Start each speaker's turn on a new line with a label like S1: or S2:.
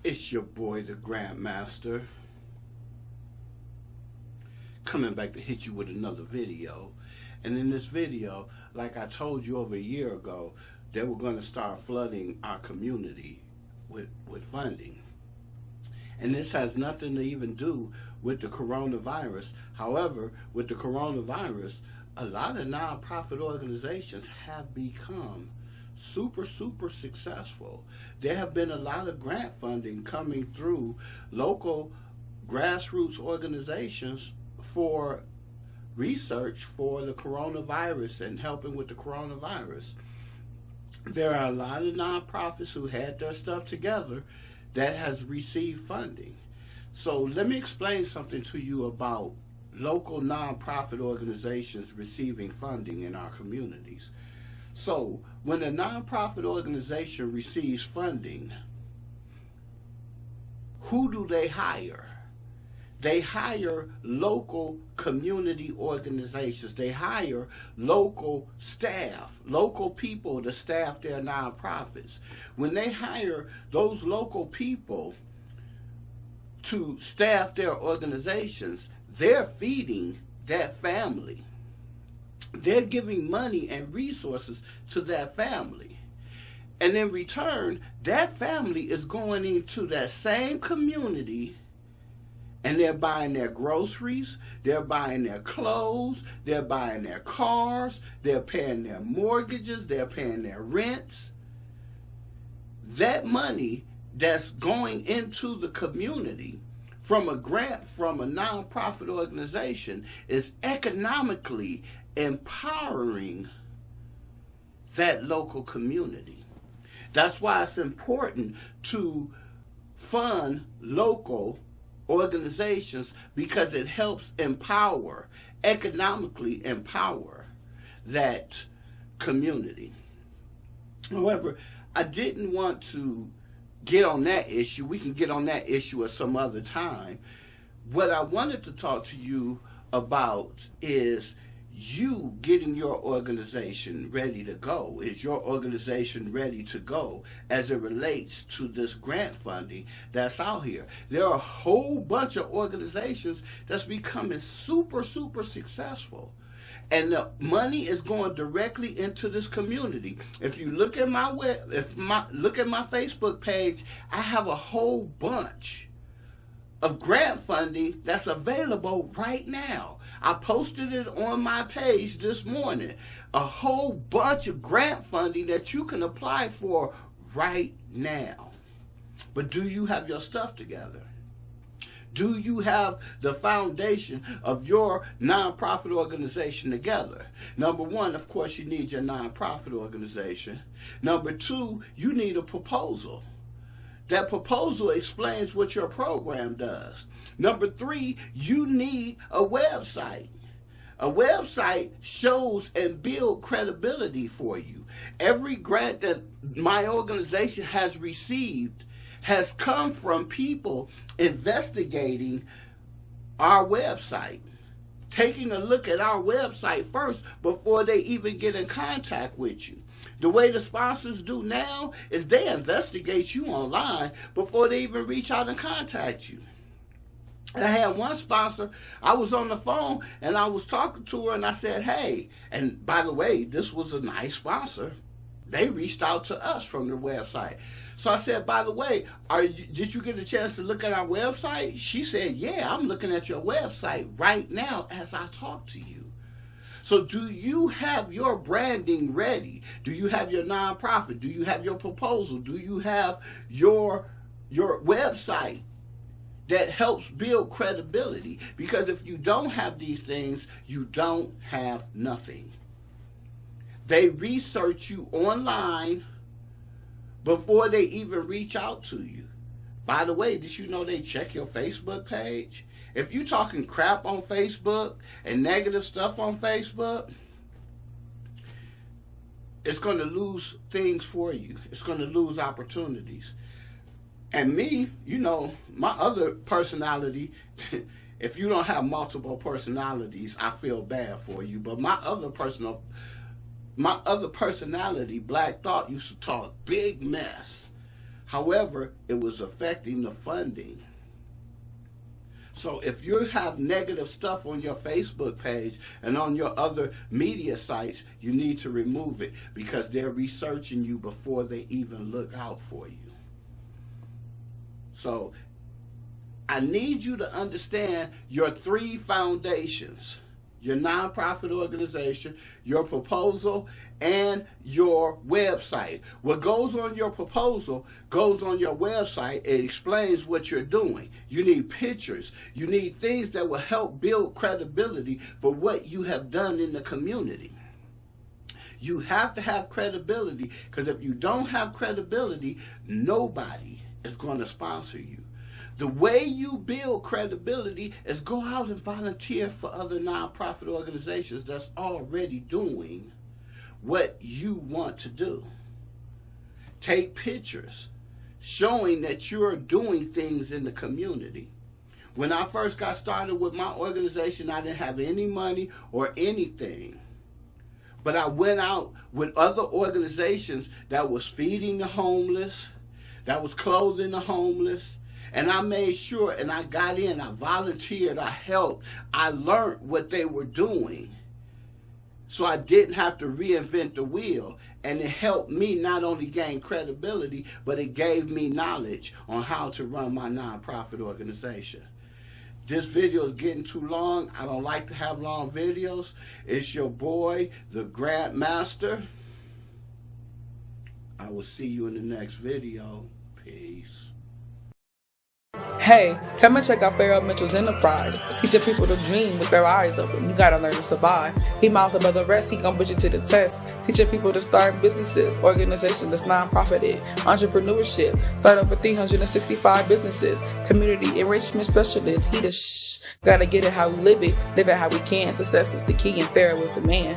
S1: It's your boy, the Grandmaster, coming back to hit you with another video. And in this video, like I told you over a year ago, they were going to start flooding our community with funding. And this has nothing to even do with the coronavirus. However, with the coronavirus, a lot of nonprofit organizations have become super successful. There have been a lot of grant funding coming through local grassroots organizations for research for the coronavirus and helping with the coronavirus. There are a lot of nonprofits who had their stuff together that has received funding. So let me explain something to you about local nonprofit organizations receiving funding in our communities. So when a nonprofit organization receives funding, who do they hire? They hire local community organizations. They hire local staff, local people to staff their nonprofits. When they hire those local people to staff their organizations, they're feeding that family. They're giving money and resources to that family. And in return, that family is going into that same community and they're buying their groceries, they're buying their clothes, they're buying their cars, they're paying their mortgages, they're paying their rents. That money that's going into the community from a grant from a nonprofit organization is economically empowering that local community. That's why it's important to fund local organizations, because it helps empower, economically empower that community. However, I didn't want to get on that issue. We can get on that issue at some other time. What I wanted to talk to you about is you getting your organization ready to go. Is your organization ready to go as it relates to this grant funding that's out here? There are a whole bunch of organizations that's becoming super successful. And the money is going directly into this community. If you look at my look at my Facebook page, I have a whole bunch of grant funding that's available right now. I posted it on my page this morning. A whole bunch of grant funding that you can apply for right now. But do you have your stuff together? Do you have the foundation of your nonprofit organization together? Number one, of course, you need your nonprofit organization. Number two, you need a proposal. That proposal explains what your program does. Number three, you need a website. A website shows and builds credibility for you. Every grant that my organization has received has come from people investigating our website, taking a look at our website first before they even get in contact with you. The way the sponsors do now is they investigate you online before they even reach out and contact you. I had one sponsor, I was on the phone and I was talking to her and I said, hey, and by the way, this was a nice sponsor. They reached out to us from their website. So I said, by the way, did you get a chance to look at our website? She said, yeah, I'm looking at your website right now as I talk to you. So do you have your branding ready? Do you have your nonprofit? Do you have your proposal? Do you have your website that helps build credibility? Because if you don't have these things, you don't have nothing. They research you online before they even reach out to you. By the way, did you know they check your Facebook page? If you're talking crap on Facebook and negative stuff on Facebook, it's going to lose things for you. It's going to lose opportunities. And me, you know, my other personality, if you don't have multiple personalities, I feel bad for you. But my other personality, Black Thought, used to talk big mess However, it was affecting the funding. So if you have negative stuff on your Facebook page and on your other media sites, you need to remove it, because they're researching you before they even look out for you. So I need you to understand your 3 foundations: your nonprofit organization, your proposal, and your website. What goes on your proposal goes on your website. It explains what you're doing. You need pictures. You need things that will help build credibility for what you have done in the community. You have to have credibility, because if you don't have credibility, nobody is going to sponsor you. The way you build credibility is go out and volunteer for other nonprofit organizations that's already doing what you want to do. Take pictures showing that you're doing things in the community. When I first got started with my organization, I didn't have any money or anything. But I went out with other organizations that was feeding the homeless, that was clothing the homeless. And I made sure, and I got in, I volunteered, I helped, I learned what they were doing. So I didn't have to reinvent the wheel. And it helped me not only gain credibility, but it gave me knowledge on how to run my nonprofit organization. This video is getting too long. I don't like to have long videos. It's your boy, the Grandmaster. I will see you in the next video. Peace.
S2: Hey, come and check out Pharaoh Mitchell's Enterprise. Teaching people to dream with their eyes open. You gotta learn to survive. He miles above the rest, he gon' put you to the test. Teaching people to start businesses, organizations that's non-profited, entrepreneurship, start over 365 businesses, community enrichment specialist. He the gotta get it how we live it how we can. Success is the key, and Pharaoh is the man.